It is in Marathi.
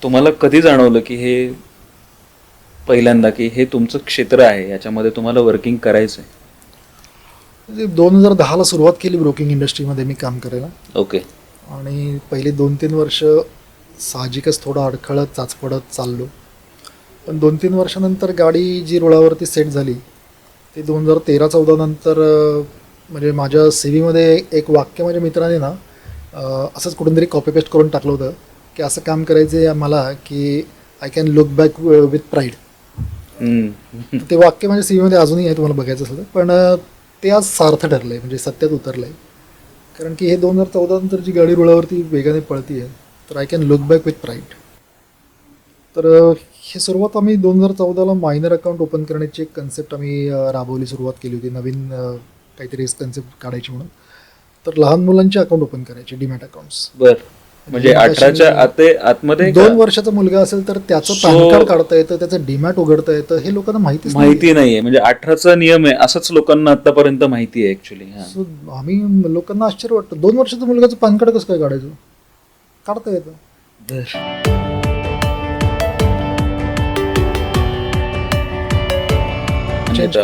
तुम्हाला कधी जाणवलं की हे पहिल्यांदा की हे तुमचं क्षेत्र आहे, याच्यामध्ये तुम्हाला वर्किंग करायचं आहे? म्हणजे 2010ला सुरुवात केली ब्रोकिंग इंडस्ट्रीमध्ये मी काम करायला. ओके. आणि पहिली 2-3 वर्ष साहजिकच थोडं अडखळत चाचपडत चाललो. पण 2-3 वर्षानंतर गाडी जी रुळावरती सेट झाली ती 2013-14 नंतर म्हणजे माझ्या सी व्हीमध्ये एक वाक्य माझ्या मित्राने ना असंच कुठून तरी कॉपी पेस्ट करून टाकलं होतं की असं काम करायचं आहे मला की I can look back with pride. ते वाक्य माझ्या सी व्हीमध्ये अजूनही आहे, तुम्हाला बघायचं असेल तर. पण ते आज सार्थ ठरलं आहे, म्हणजे सत्यात उतरलं आहे. कारण की हे 2014 नंतर जी गाडी रुळावरती वेगाने पळती आहे, तर I can look back with pride. तर हे सुरुवात आम्ही 2014ला मायनर अकाउंट ओपन करण्याची एक कन्सेप्ट आम्ही राबवली, सुरुवात केली होती. नवीन काहीतरी कन्सेप्ट काढायची म्हणून. तर लहान मुलांचे अकाउंट ओपन करायचे, डीमॅट अकाउंट्स. बर, म्हणजे 18च्या आतमध्ये 2 वर्षाचा मुलगा असेल तर त्याचं पॅन कार्ड काढता येतं, त्याचं डीमॅट उघडता येतं. हे लोकांना माहिती नाहीये, म्हणजे 18चा नियम आहे असंच लोकांना आतापर्यंत माहिती आहे ऍक्च्युली. सो आम्ही लोकांना आश्चर्य वाटतं, 2 वर्षाचं मुलगाचं पॅन कार्ड कसं काय काढायचं? काढता येतं. चेंज